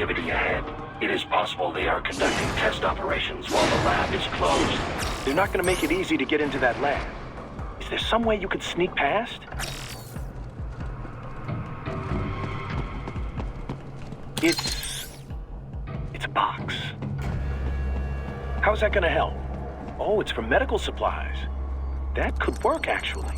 activity ahead. It is possible they are conducting test operations while the lab is closed. They're not gonna make it easy to get into that lab. Is there some way you could sneak past? It's a box. How's that gonna help? Oh, it's for medical supplies. That could work, actually.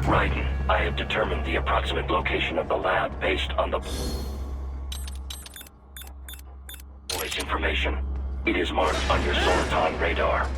Raiden, I have determined the approximate location of the lab based on the voice information. It is marked on your Soliton radar.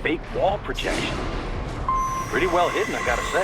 Fake wall projection. Pretty well hidden, I gotta say.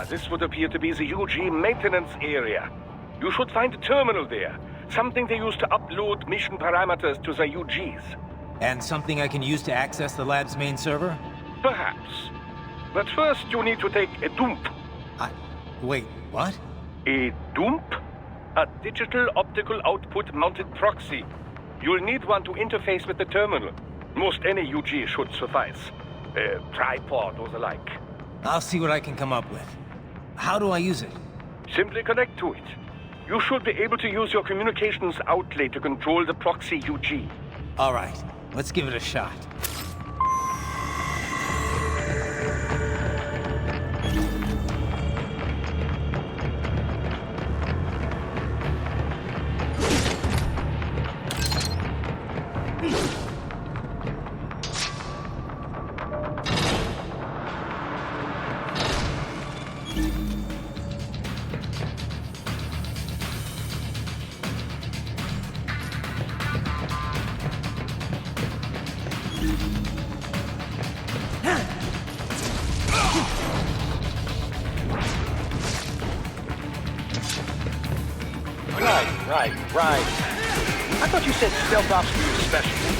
This would appear to be the UG maintenance area. You should find a terminal there. Something they use to upload mission parameters to the UGs. And something I can use to access the lab's main server? Perhaps. But first you need to take a dump. Wait, what? A dump? A digital optical output mounted proxy. You'll need one to interface with the terminal. Most any UG should suffice. A tripod or the like. I'll see what I can come up with. How do I use it? Simply connect to it. You should be able to use your communications outlay to control the proxy UG. All right, let's give it a shot. Right. I thought you said stealth ops were your specialty.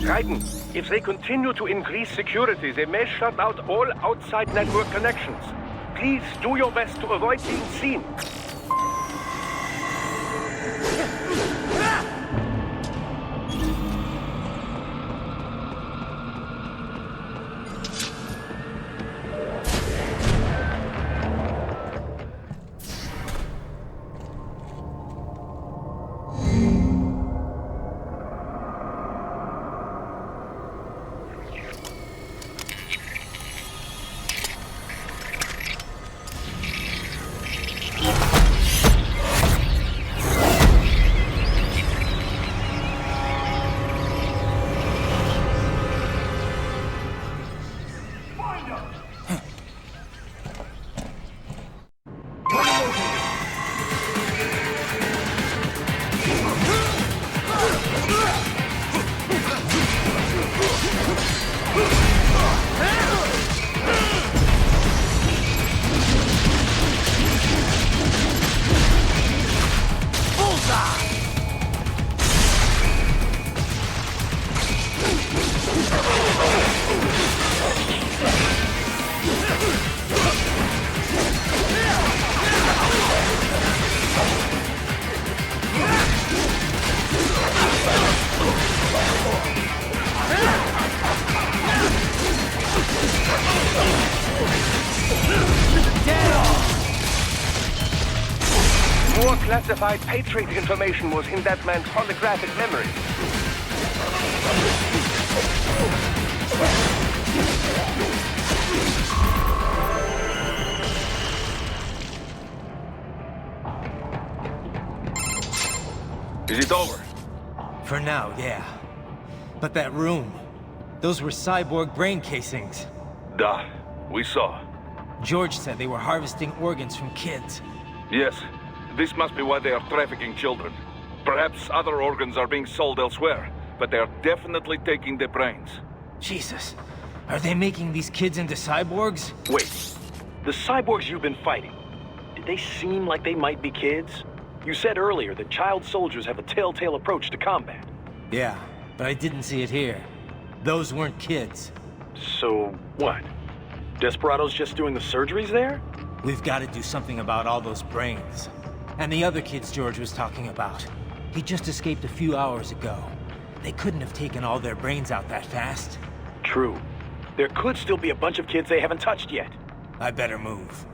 Raiden, if they continue to increase security, they may shut out all outside network connections. Please do your best to avoid being seen. More classified Patriot information was in that man's holographic memory. Is it over? For now, yeah. But that room, those were cyborg brain casings. Duh. We saw. George said they were harvesting organs from kids. Yes. This must be why they are trafficking children. Perhaps other organs are being sold elsewhere, but they are definitely taking the brains. Jesus. Are they making these kids into cyborgs? Wait, the cyborgs you've been fighting, did they seem like they might be kids? You said earlier that child soldiers have a telltale approach to combat. Yeah, but I didn't see it here. Those weren't kids. So, what? Desperados just doing the surgeries there? We've got to do something about all those brains. And the other kids George was talking about. He just escaped a few hours ago. They couldn't have taken all their brains out that fast. True. There could still be a bunch of kids they haven't touched yet. I better move.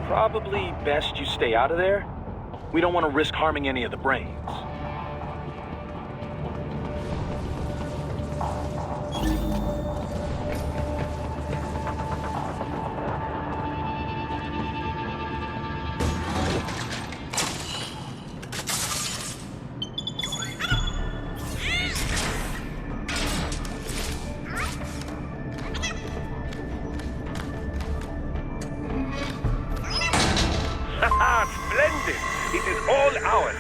Probably best you stay out of there. We don't want to risk harming any of the brains. Splendid! It is all ours.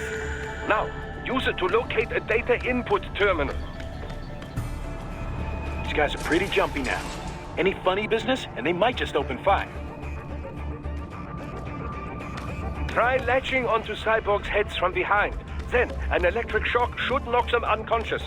Now, use it to locate a data input terminal. These guys are pretty jumpy now. Any funny business, and they might just open fire. Try latching onto Cyborg's heads from behind. Then, an electric shock should knock them unconscious.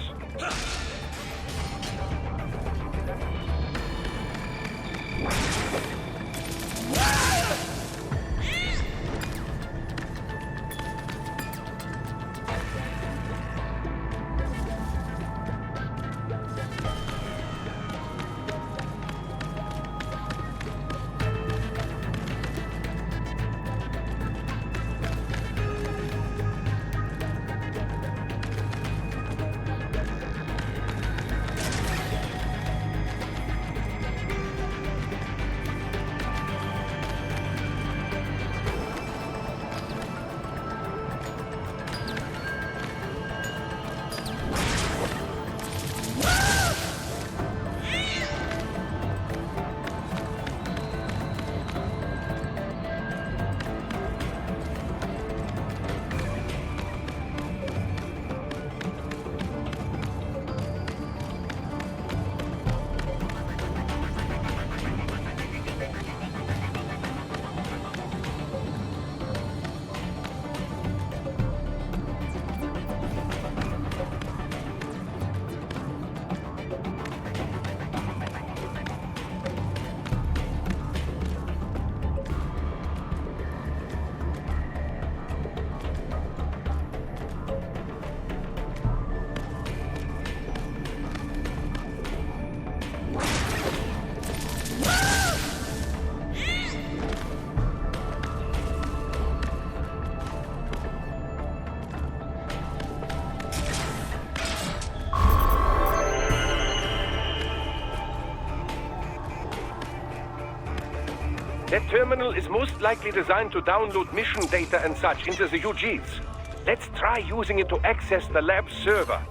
That terminal is most likely designed to download mission data and such into the UGs. Let's try using it to access the lab server.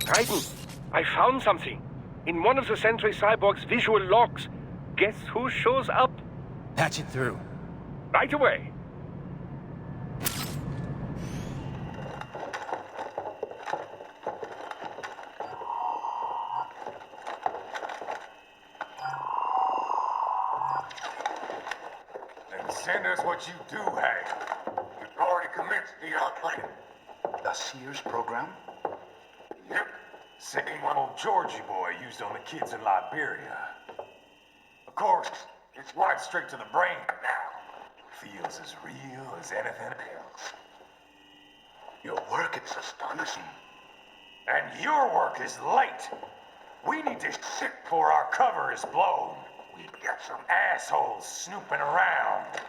Raiden, I found something. In one of the Sentry Cyborg's visual logs. Guess who shows up? Patch it through. Right away. Then send us what you do have. You've already commenced the outplaying. The Sears program? Yep. Same one old Georgie boy used on the kids in Liberia. Of course, it's right straight to the brain now. Feels as real as anything else. Your work is astonishing. And your work is late. We need to sit before our cover is blown. We've got some assholes snooping around.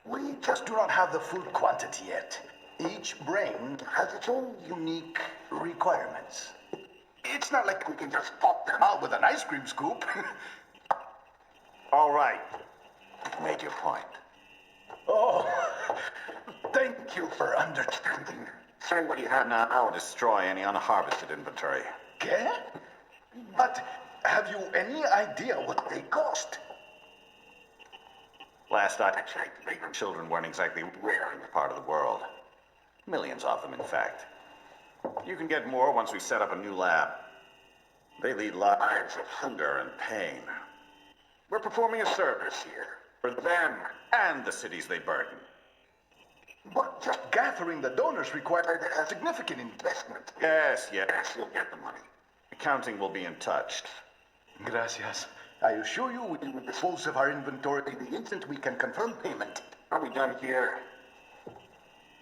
We just do not have the full quantity yet. Each brain has its own unique requirements. It's not like we can just pop them out with an ice cream scoop. All right. You've made your point. Oh, thank you for understanding. Send what you have now. I'll destroy any unharvested inventory. Okay? But have you any idea what they cost? Last I checked, children weren't exactly rare in the part of the world. Millions of them, in fact. You can get more once we set up a new lab. They lead lives of hunger and pain. We're performing a service here for them and the cities they burden. But just gathering the donors required a significant investment. Yes, you'll get the money. Accounting will be in touch. Gracias. I assure you we will dispose of our inventory the instant we can confirm payment. Are we done here?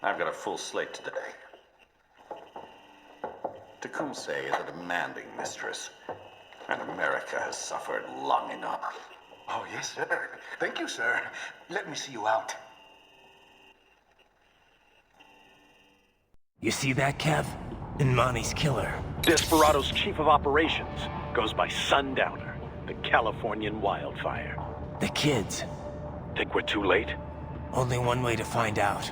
I've got a full slate today. Tecumseh is a demanding mistress, and America has suffered long enough. Oh, yes, sir. Thank you, sir. Let me see you out. You see that, Kev? Inmani's killer. Desperado's chief of operations goes by Sundowner, the Californian wildfire. The kids. Think we're too late? Only one way to find out.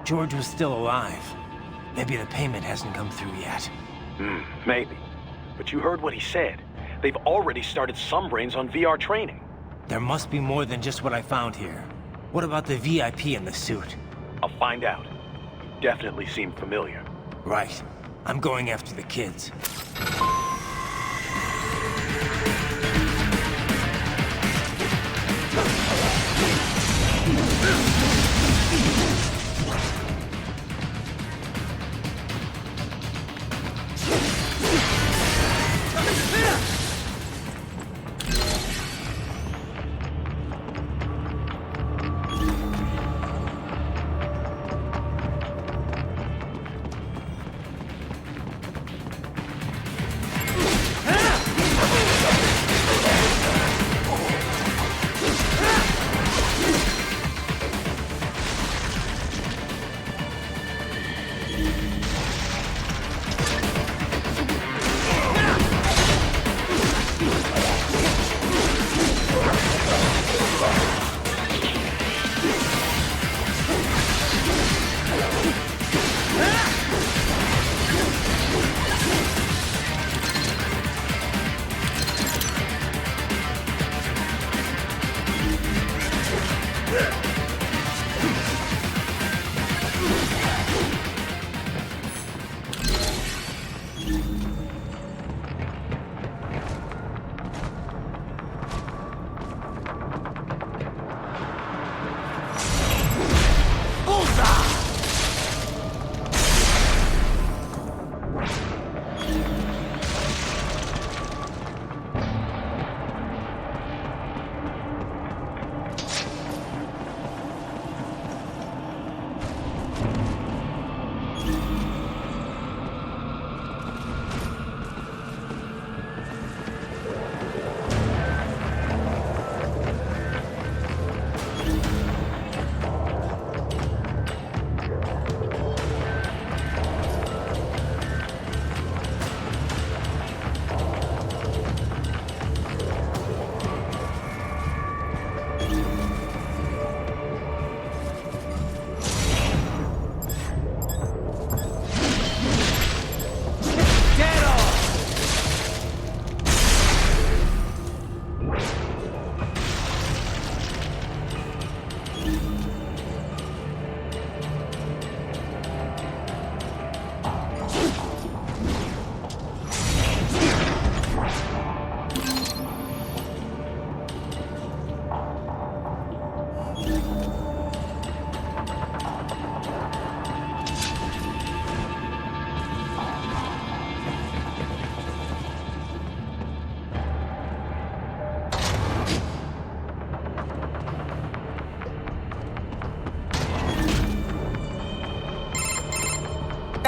George was still alive. Maybe the payment hasn't come through yet. Maybe. But you heard what he said. They've already started some brains on VR training. There must be more than just what I found here. What about the VIP in the suit? I'll find out. You definitely seem familiar. Right. I'm going after the kids.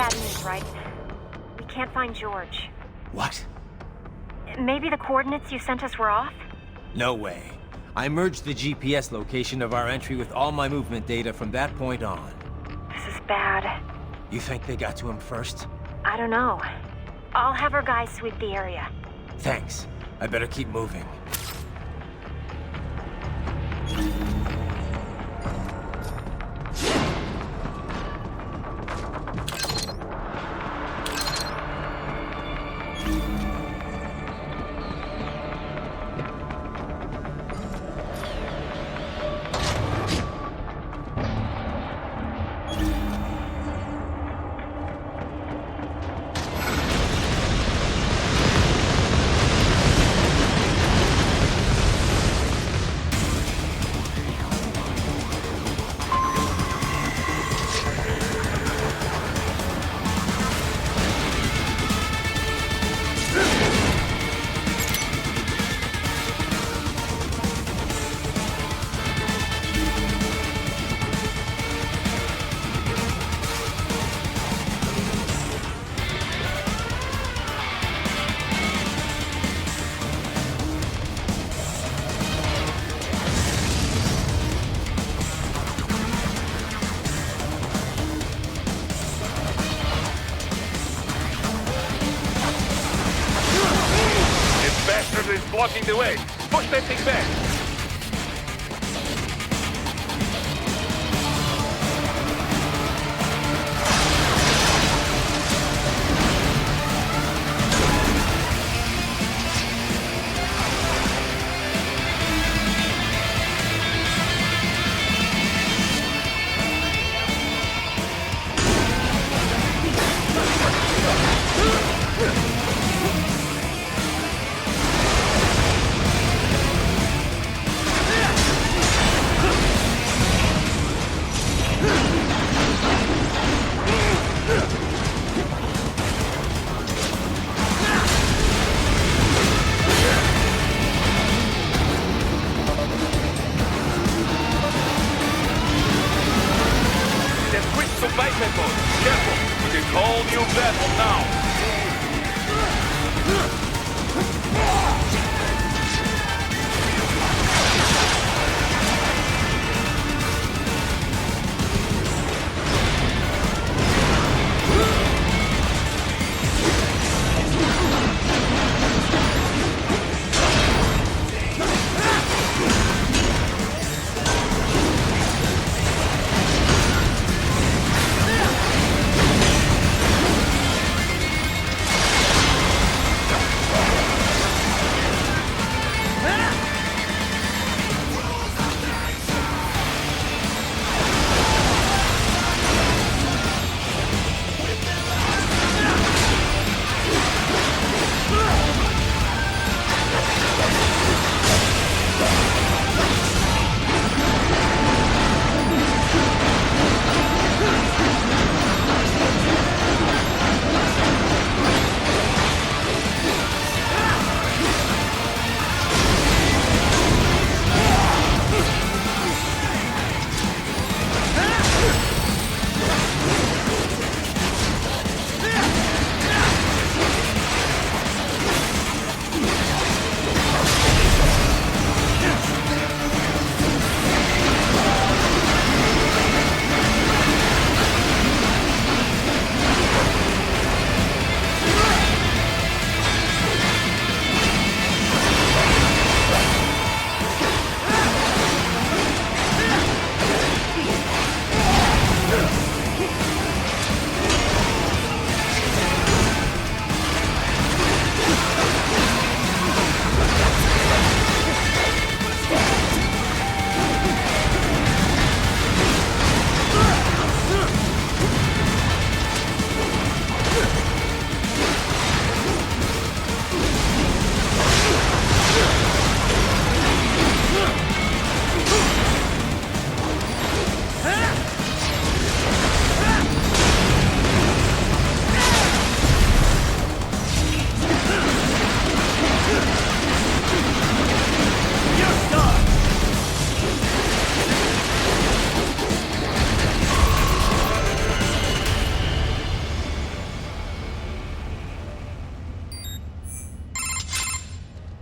bad news, Raiden. We can't find George. What? Maybe the coordinates you sent us were off? No way. I merged the GPS location of our entry with all my movement data from that point on. This is bad. You think they got to him first? I don't know. I'll have our guys sweep the area. Thanks. I better keep moving. Is blocking the way. Push that thing back.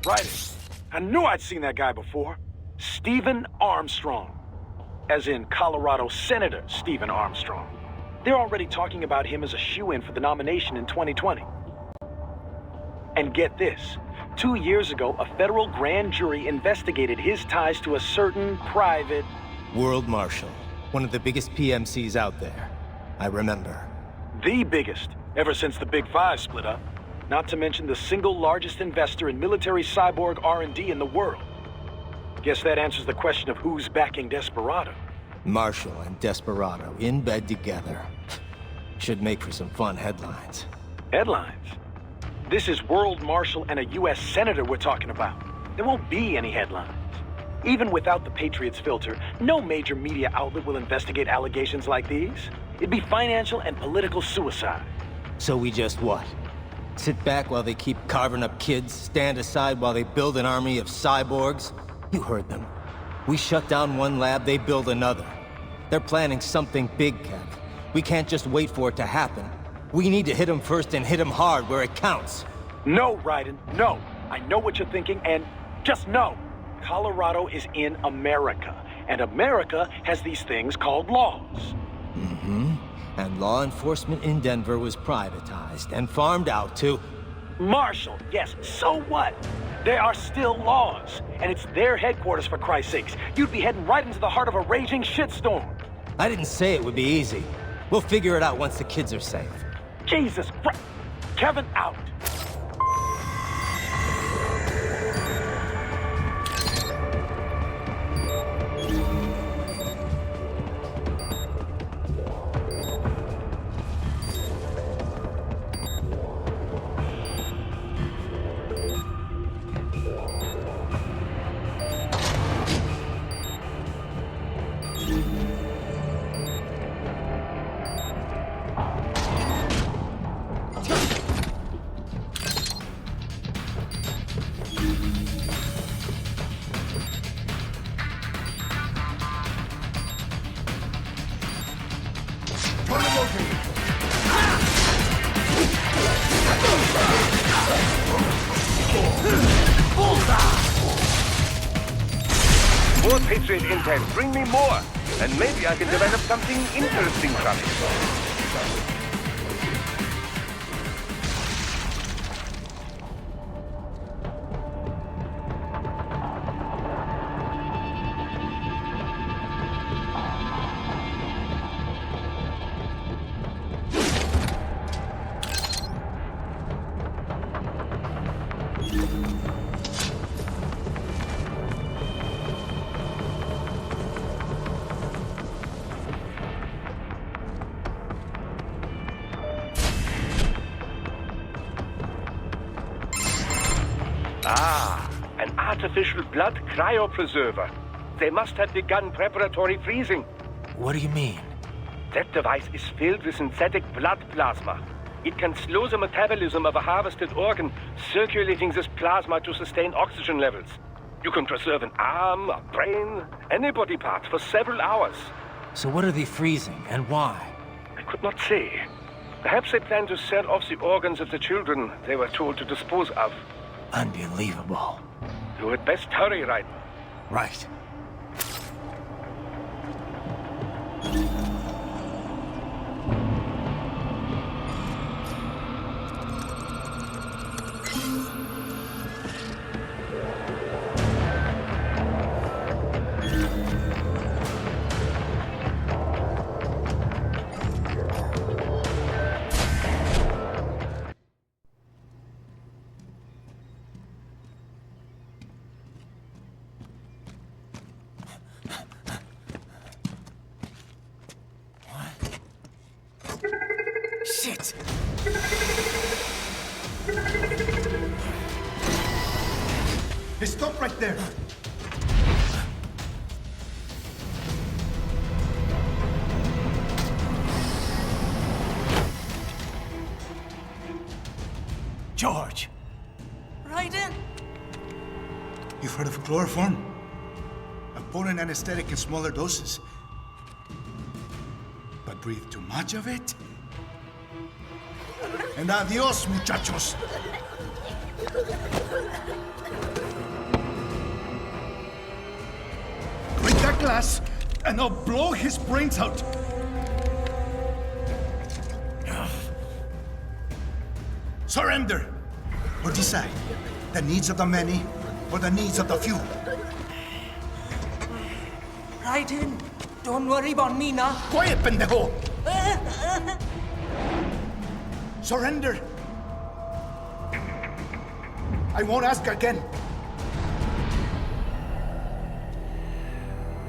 Right. I knew I'd seen that guy before. Stephen Armstrong. As in Colorado Senator Stephen Armstrong. They're already talking about him as a shoo-in for the nomination in 2020. And get this. 2 years ago, a federal grand jury investigated his ties to a certain private... World Marshal. One of the biggest PMCs out there. I remember. The biggest, ever since the Big Five split up. Not to mention the single largest investor in military cyborg R&D in the world. Guess that answers the question of who's backing Desperado. Marshall and Desperado in bed together. Should make for some fun headlines. Headlines? This is World Marshal and a U.S. Senator we're talking about. There won't be any headlines. Even without the Patriots filter, no major media outlet will investigate allegations like these. It'd be financial and political suicide. So we just what? Sit back while they keep carving up kids, stand aside while they build an army of cyborgs? You heard them. We shut down one lab, they build another. They're planning something big, Kev. We can't just wait for it to happen. We need to hit them first and hit them hard where it counts. No, Raiden, no. I know what you're thinking, and just know. Colorado is in America, and America has these things called laws. Mm-hmm. And law enforcement in Denver was privatized and farmed out to... Marshall, yes, so what? There are still laws, and it's their headquarters, for Christ's sakes. You'd be heading right into the heart of a raging shitstorm. I didn't say it would be easy. We'll figure it out once the kids are safe. Jesus Christ. Kevin out. More Patriot intel. Bring me more. And maybe I can develop something interesting from it. Ah, an artificial blood cryopreserver. They must have begun preparatory freezing. What do you mean? That device is filled with synthetic blood plasma. It can slow the metabolism of a harvested organ, circulating this plasma to sustain oxygen levels. You can preserve an arm, a brain, any body part for several hours. So what are they freezing, and why? I could not say. Perhaps they plan to sell off the organs of the children they were told to dispose of. Unbelievable. You had best hurry, Raiden. Right. Shit! Hey, stop right there. George! Raiden! You've heard of chloroform? A potent anesthetic in smaller doses. But breathe too much of it? And adios, muchachos! glass, and I'll blow his brains out. Surrender, or decide the needs of the many or the needs of the few. Raiden, don't worry about me now. Quiet, pendejo! Surrender. I won't ask again.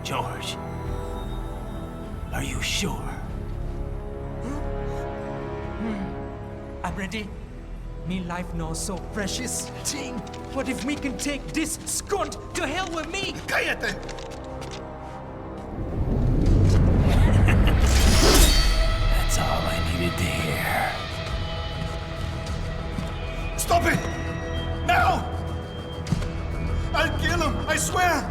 George, are you sure? I'm ready. Me life now so precious. Ting, what if we can take this skunt to hell with me? Cállate! That's all I needed to hear. Stop it! Now! I'll kill him, I swear!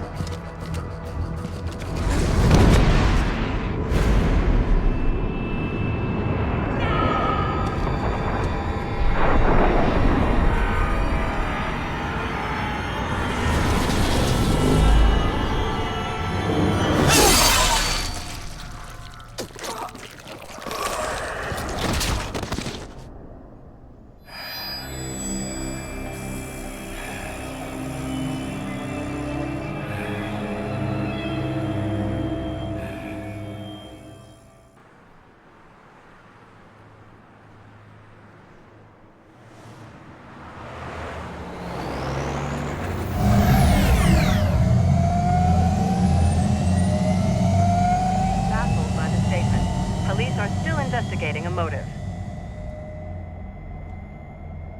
Investigating a motive.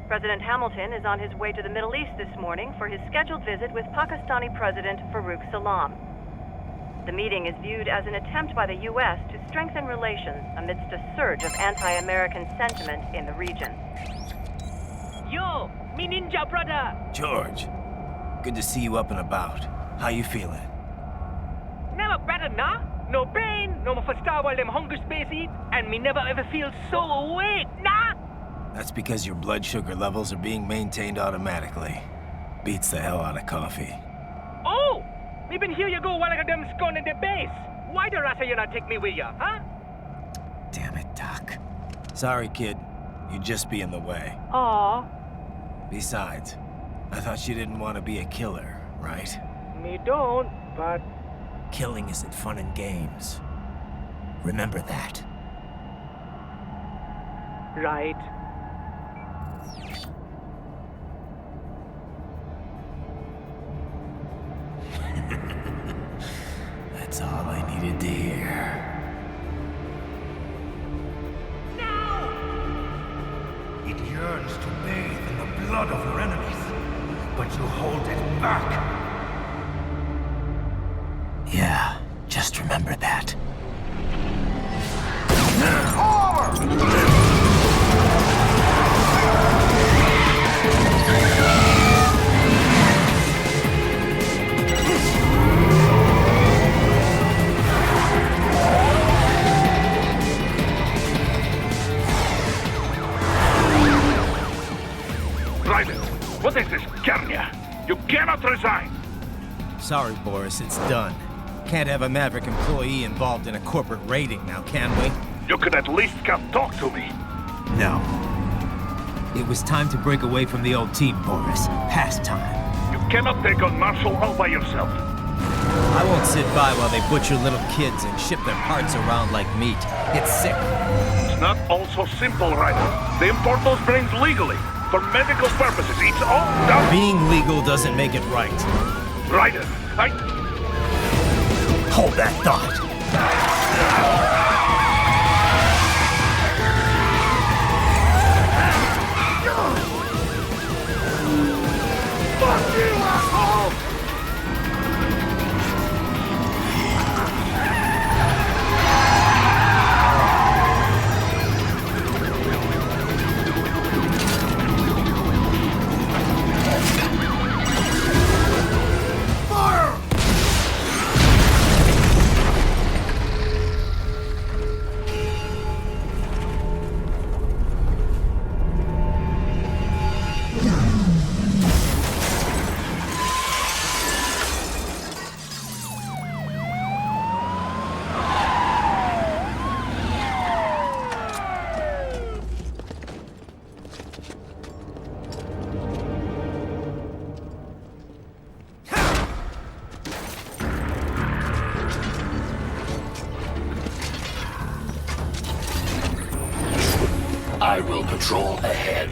President Hamilton is on his way to the Middle East this morning for his scheduled visit with Pakistani President Farouk Salam. The meeting is viewed as an attempt by the U.S. to strengthen relations amidst a surge of anti-American sentiment in the region. Yo, me ninja brother! George, good to see you up and about. How you feeling? Never better, nah? No pain, no more for star while them hunger space eat, and me never ever feel so awake, nah? That's because your blood sugar levels are being maintained automatically. Beats the hell out of coffee. Oh! Me been here you go while I got them scone in the base. Why the rasta you not take me with ya, huh? Damn it, Doc. Sorry, kid. You'd just be in the way. Aw. Besides, I thought you didn't want to be a killer, right? Me don't, but... Killing isn't fun and games. Remember that. Right. That's all I needed to hear. No! It yearns to bathe in the blood of your enemies, but you hold it back. Yeah, just remember that. Raiden, what is this, Garnia? You cannot resign! Sorry, Boris, it's done. Can't have a Maverick employee involved in a corporate raiding now, can we? You could at least come talk to me. No. It was time to break away from the old team, Boris. Past time. You cannot take on Marshall all by yourself. I won't sit by while they butcher little kids and ship their parts around like meat. It's sick. It's not all so simple, Raiden. They import those brains legally. For medical purposes, it's all done. Being legal doesn't make it right. Raiden, Hold that thought. Fuck you, asshole! Patrol ahead.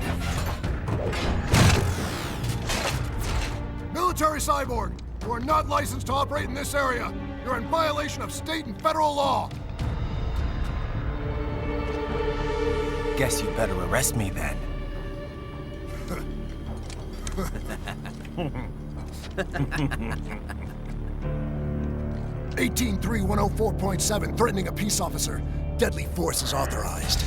Military Cyborg, you are not licensed to operate in this area. You're in violation of state and federal law. Guess you better arrest me then. 183-104.7, threatening a peace officer. Deadly force is authorized.